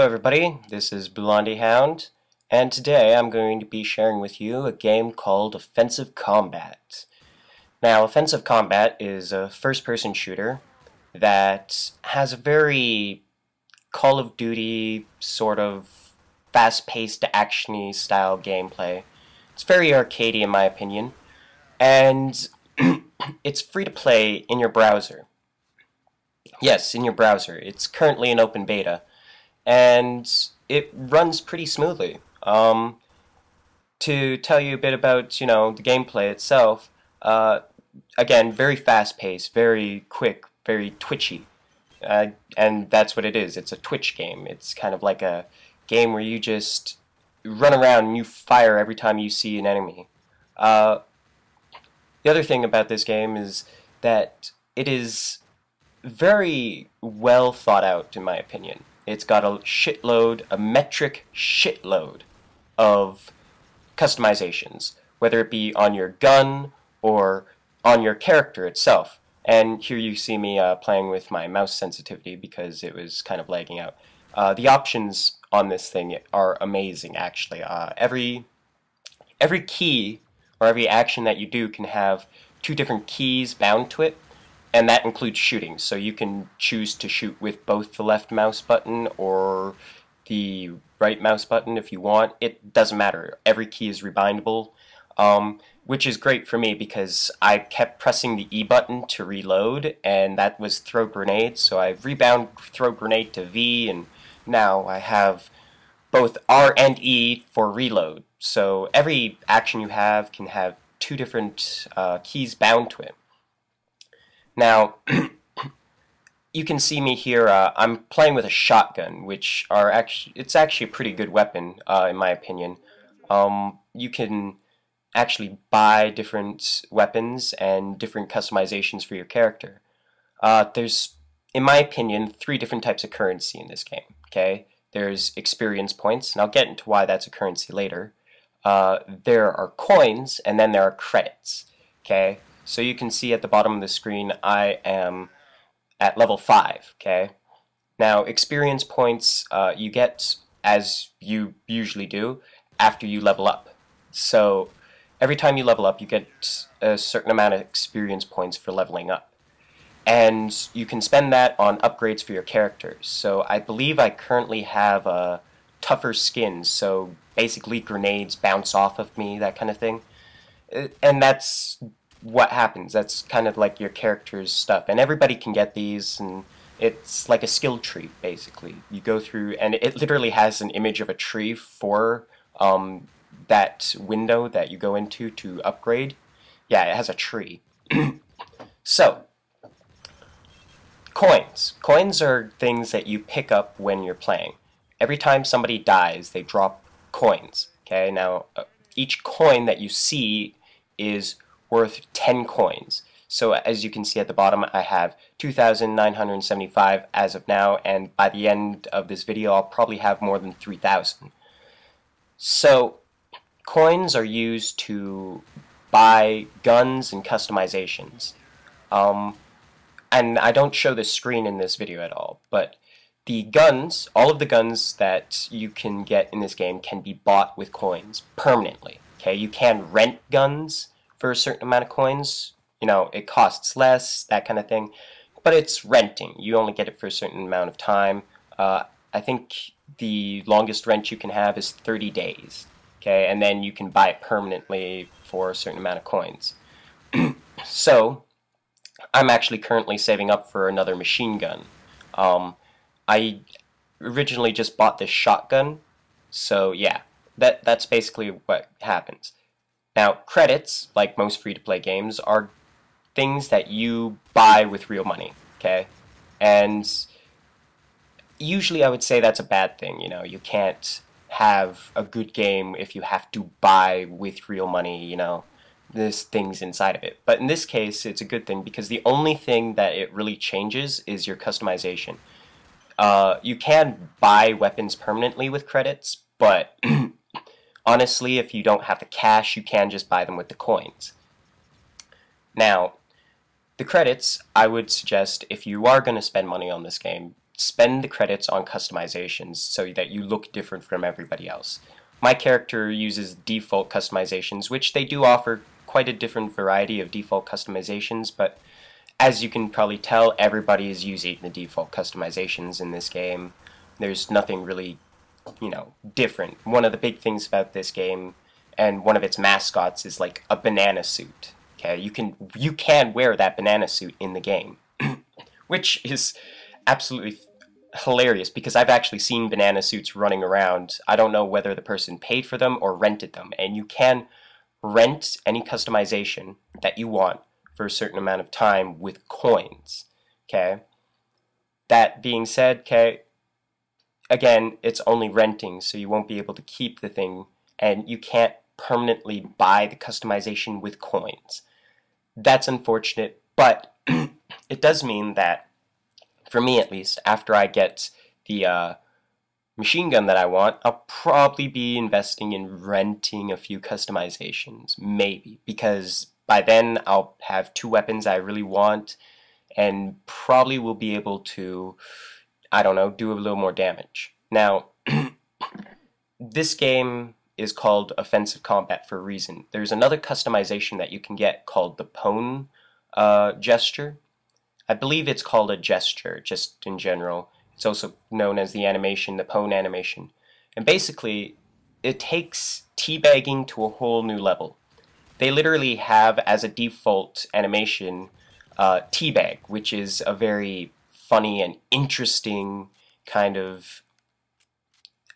Hello everybody, this is BlondieHound, and today I'm going to be sharing with you a game called Offensive Combat. Now, Offensive Combat is a first-person shooter that has a very Call of Duty sort of fast-paced, action-y style gameplay. It's very arcadey in my opinion, and it's free to play in your browser. Yes, in your browser. It's currently in open beta, and it runs pretty smoothly. To tell you a bit about, the gameplay itself, again, very fast-paced, very quick, very twitchy, and that's what it is. It's a twitch game. It's kind of like a game where you just run around and you fire every time you see an enemy. The other thing about this game is that it is very well thought out, in my opinion. It's got a metric shitload of customizations, whether it be on your gun or on your character itself. And here you see me playing with my mouse sensitivity because it was kind of lagging out. The options on this thing are amazing, actually. Every key or every action that you do can have 2 different keys bound to it, and that includes shooting. So you can choose to shoot with both the left mouse button or the right mouse button if you want. It doesn't matter. Every key is rebindable, which is great for me because I kept pressing the E button to reload, and that was throw grenade. So I rebound throw grenade to V, and now I have both R and E for reload. So every action you have can have 2 different keys bound to it. Now, you can see me here, I'm playing with a shotgun, which it's actually a pretty good weapon, in my opinion. You can actually buy different weapons and different customizations for your character. There's, in my opinion, 3 different types of currency in this game, okay? There's experience points, and I'll get into why that's a currency later. There are coins, and then there are credits, okay? So you can see at the bottom of the screen I am at level 5, okay? Now, experience points you get, as you usually do, after you level up. So every time you level up, you get a certain amount of experience points for leveling up. And you can spend that on upgrades for your characters. So I believe I currently have tougher skins, so basically grenades bounce off of me, that kind of thing. And that's what happens. That's kind of like your character's stuff, and everybody can get these, and it's like a skill tree, basically. You go through, and it literally has an image of a tree for that window that you go into to upgrade. Yeah, it has a tree. So, coins. Coins are things that you pick up when you're playing. Every time somebody dies, they drop coins. Okay, now each coin that you see is worth 10 coins. So as you can see at the bottom, I have 2,975 as of now, and by the end of this video I'll probably have more than 3,000. So coins are used to buy guns and customizations. And I don't show the screen in this video at all, but the guns, all of the guns that you can get in this game can be bought with coins permanently. Okay, you can rent guns for a certain amount of coins. It costs less, that kind of thing, but it's renting. You only get it for a certain amount of time. I think the longest rent you can have is 30 days, okay, and then you can buy it permanently for a certain amount of coins. So I'm actually currently saving up for another machine gun. I originally just bought this shotgun, so yeah, that's basically what happens. Now, credits, like most free-to-play games, are things that you buy with real money, okay? And usually I would say that's a bad thing, you can't have a good game if you have to buy with real money, there's things inside of it. But in this case, it's a good thing because the only thing that it really changes is your customization. You can buy weapons permanently with credits, but honestly, if you don't have the cash, you can just buy them with the coins. Now, the credits, I would suggest, if you are going to spend money on this game, spend the credits on customizations so that you look different from everybody else. My character uses default customizations, which they do offer quite a different variety of default customizations, but as you can probably tell, everybody is using the default customizations in this game. There's nothing really, different. One of the big things about this game, and one of its mascots, is like a banana suit. Okay, you can wear that banana suit in the game, which is absolutely hilarious because I've actually seen banana suits running around. I don't know whether the person paid for them or rented them, and you can rent any customization that you want for a certain amount of time with coins. Okay. That being said, okay, again, it's only renting, so you won't be able to keep the thing, and you can't permanently buy the customization with coins. That's unfortunate, but it does mean that, for me at least, after I get the machine gun that I want, I'll probably be investing in renting a few customizations, maybe, because by then I'll have 2 weapons I really want, and probably will be able to, I don't know, do a little more damage. Now, this game is called Offensive Combat for a reason. There's another customization that you can get called the Pwn gesture. I believe it's called a gesture, just in general. It's also known as the animation, the Pwn animation. And basically, it takes teabagging to a whole new level. They literally have, as a default animation, teabag, which is a very funny and interesting kind of,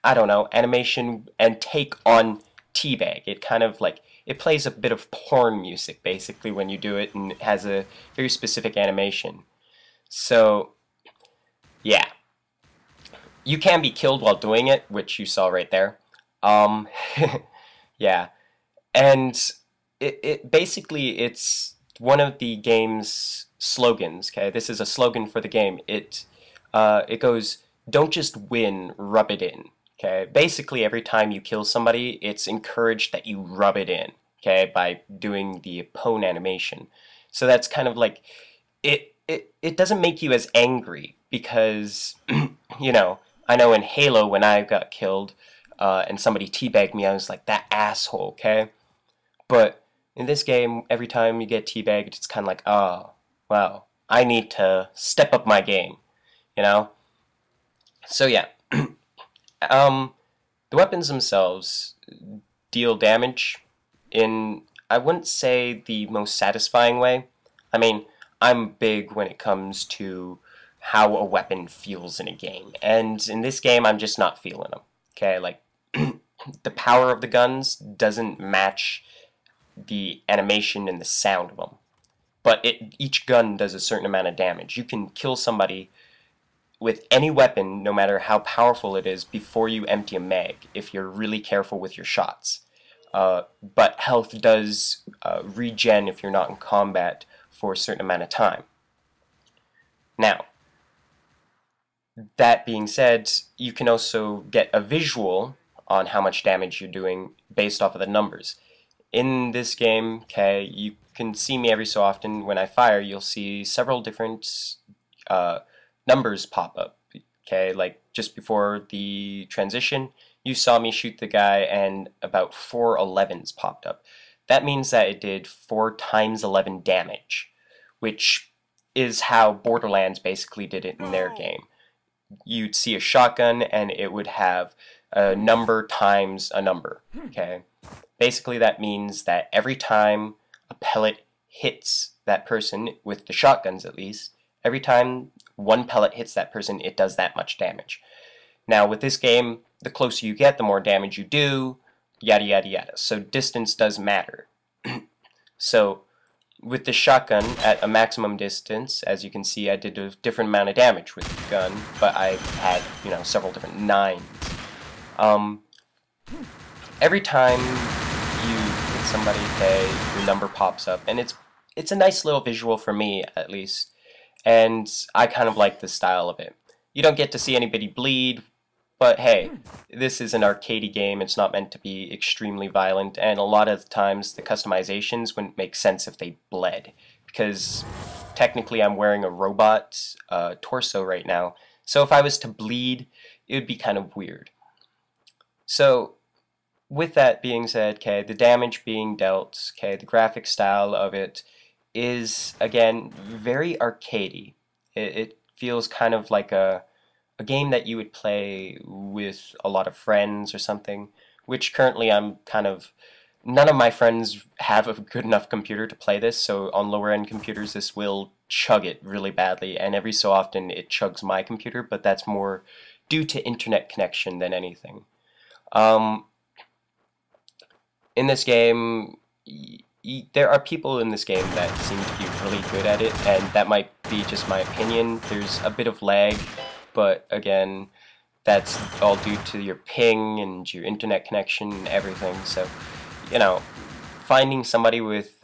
I don't know, animation and take on teabag. It kind of like, it plays a bit of porn music basically when you do it, and it has a very specific animation. So yeah, you can be killed while doing it, which you saw right there. Yeah, and it basically, it's one of the game's slogans. Okay, this is a slogan for the game. It goes, "Don't just win, rub it in." Okay, basically every time you kill somebody, it's encouraged that you rub it in. Okay, by doing the Pwn animation. So that's kind of like, it doesn't make you as angry because I know in Halo when I got killed and somebody teabagged me, I was like, that asshole. Okay, but in this game, every time you get teabagged, it's kind of like, oh, wow, I need to step up my game, So yeah, the weapons themselves deal damage in, I wouldn't say the most satisfying way. I mean, I'm big when it comes to how a weapon feels in a game, and in this game, I'm just not feeling them. Okay, like, the power of the guns doesn't match the animation and the sound of them. But each gun does a certain amount of damage. You can kill somebody with any weapon, no matter how powerful it is, before you empty a mag, if you're really careful with your shots. But health does regen if you're not in combat for a certain amount of time. Now, that being said, you can also get a visual on how much damage you're doing based off of the numbers. In this game, okay, you can see me every so often. When I fire, you'll see several different numbers pop up. Okay, like just before the transition, you saw me shoot the guy and about 4 11s popped up. That means that it did 4 times 11 damage, which is how Borderlands basically did it in their game. You'd see a shotgun and it would have a number times a number. Okay, basically that means that every time a pellet hits that person, with the shotguns at least, every time one pellet hits that person, it does that much damage. Now with this game, the closer you get, the more damage you do, yada yada yada. So distance does matter. So with the shotgun at a maximum distance, as you can see, I did a different amount of damage with the gun, but I had, several different 9s. Every time you hit somebody, okay, your number pops up, and it's a nice little visual for me, at least, and I kind of like the style of it. You don't get to see anybody bleed, but hey, this is an arcadey game. It's not meant to be extremely violent, and a lot of times the customizations wouldn't make sense if they bled, because technically I'm wearing a robot torso right now, So if I was to bleed, it would be kind of weird. So with that being said, okay, the damage being dealt, okay, the graphic style of it is, again, very arcadey. It feels kind of like a game that you would play with a lot of friends or something, which currently I'm kind of, none of my friends have a good enough computer to play this, so on lower end computers this will chug it really badly, and every so often it chugs my computer, but that's more due to internet connection than anything. Um, in this game, there are people in this game that seem to be really good at it, and that might be just my opinion. There's a bit of lag, but again, that's all due to your ping and your internet connection and everything. So, you know, finding somebody with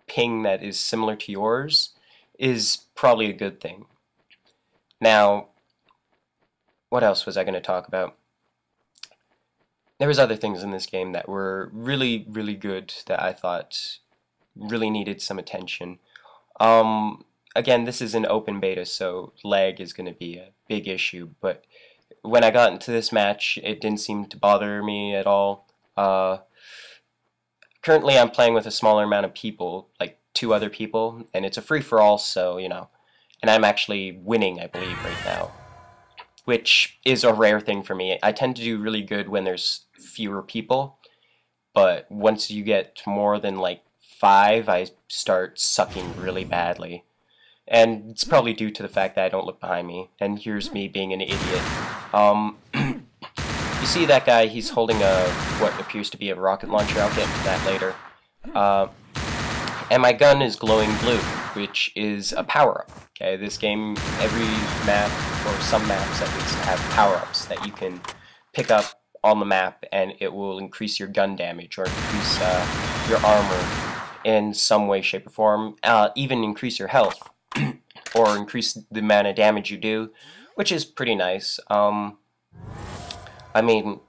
ping that is similar to yours is probably a good thing. Now, what else was I going to talk about? There was other things in this game that were really, really good that I thought really needed some attention. Again, this is an open beta, so lag is going to be a big issue, but when I got into this match, it didn't seem to bother me at all. Currently, I'm playing with a smaller amount of people, like 2 other people, and it's a free-for-all, so, you know, and I'm actually winning, I believe, right now, which is a rare thing for me. I tend to do really good when there's fewer people, but once you get more than like 5, I start sucking really badly. And it's probably due to the fact that I don't look behind me, and here's me being an idiot. You see that guy, he's holding what appears to be a rocket launcher. I'll get into that later. And my gun is glowing blue, which is a power-up. Okay, this game, every map, or some maps at least, have power-ups that you can pick up on the map, and it will increase your gun damage, or increase your armor in some way, shape, or form, even increase your health, or increase the amount of damage you do, which is pretty nice. I mean,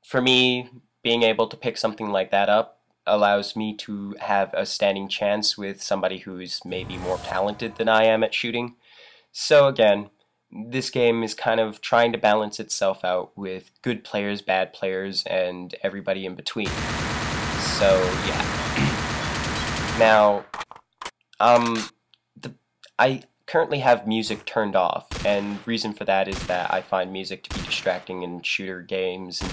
for me, being able to pick something like that up allows me to have a standing chance with somebody who's maybe more talented than I am at shooting. So again, this game is kind of trying to balance itself out with good players, bad players, and everybody in between. So yeah. Now, I currently have music turned off, and reason for that is that I find music to be distracting in shooter games and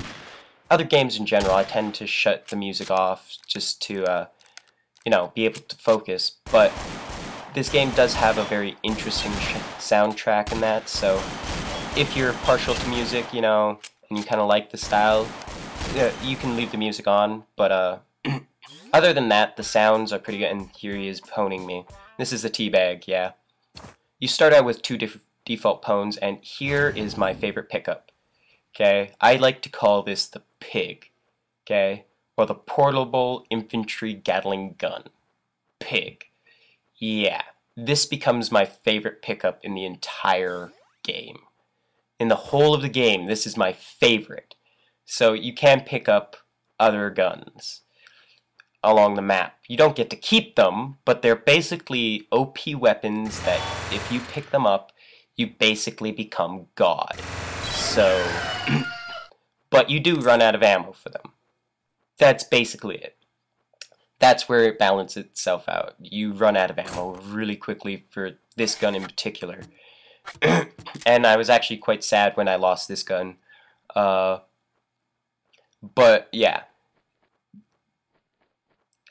other games in general. I tend to shut the music off just to, you know, be able to focus. But this game does have a very interesting soundtrack in that, so if you're partial to music, you know, and you kind of like the style, you can leave the music on, but other than that, the sounds are pretty good, and here he is poning me. This is the teabag, yeah. You start out with 2 default pones, and here is my favorite pickup. Okay, I like to call this the pig, okay, or the portable infantry Gatling gun. Pig. Yeah, this becomes my favorite pickup in the entire game. In the whole of the game, this is my favorite. So you can pick up other guns along the map. You don't get to keep them, but they're basically OP weapons that if you pick them up, you basically become God. So, but you do run out of ammo for them. That's basically it. That's where it balances itself out. You run out of ammo really quickly for this gun in particular. And I was actually quite sad when I lost this gun. But yeah.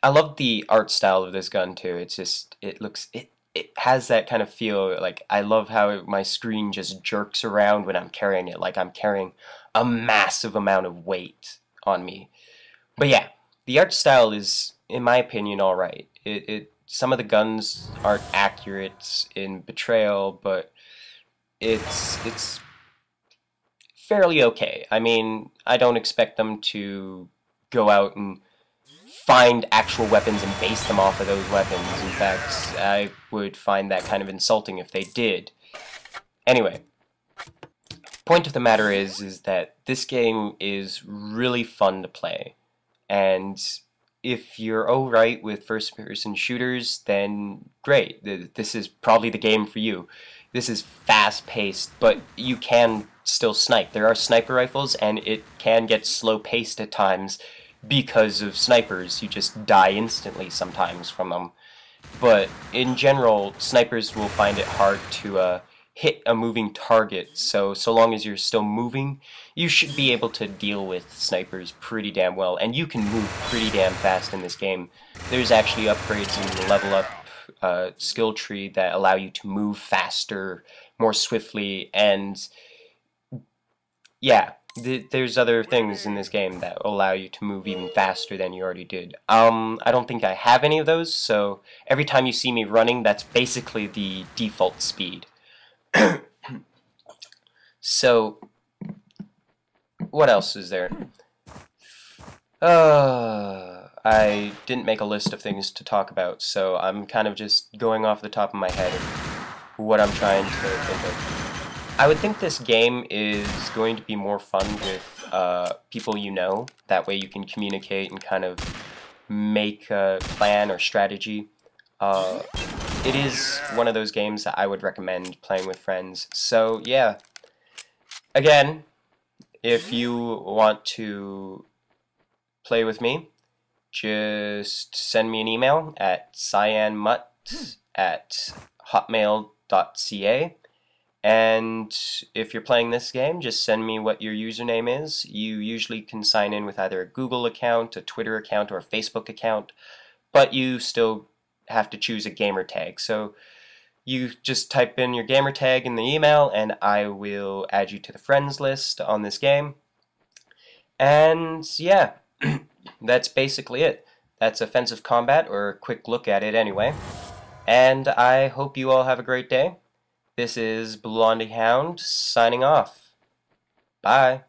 I love the art style of this gun too. It's just, it has that kind of feel. Like, I love how my screen just jerks around when I'm carrying it, like I'm carrying a massive amount of weight on me. But yeah, the art style is, in my opinion, alright. Some of the guns aren't accurate in Betrayal, but it's fairly okay. I mean, I don't expect them to go out and find actual weapons and base them off of those weapons. In fact, I would find that kind of insulting if they did. Anyway, point of the matter is that this game is really fun to play, and if you're alright with first-person shooters, then great. This is probably the game for you. This is fast-paced, but you can still snipe. There are sniper rifles, and it can get slow-paced at times because of snipers. You just die instantly sometimes from them. But in general, snipers will find it hard to hit a moving target, so long as you're still moving, you should be able to deal with snipers pretty damn well, and you can move pretty damn fast in this game. There's actually upgrades in the level up skill tree that allow you to move faster, more swiftly, and yeah, there's other things in this game that allow you to move even faster than you already did. I don't think I have any of those, so every time you see me running, that's basically the default speed. So, what else is there? I didn't make a list of things to talk about, so I'm kind of just going off the top of my head of what I'm trying to think of. I would think this game is going to be more fun with people you know. That way you can communicate and kind of make a plan or strategy. It is one of those games that I would recommend playing with friends. So yeah, again, if you want to play with me, just send me an email at cyanmutt@hotmail.ca. And if you're playing this game, just send me what your username is. You usually can sign in with either a Google account, a Twitter account, or a Facebook account, but you still have to choose a gamer tag. So you just type in your gamer tag in the email, and I will add you to the friends list on this game. And yeah, that's basically it. That's Offensive Combat, or a quick look at it anyway. And I hope you all have a great day. This is BlondieHound signing off. Bye.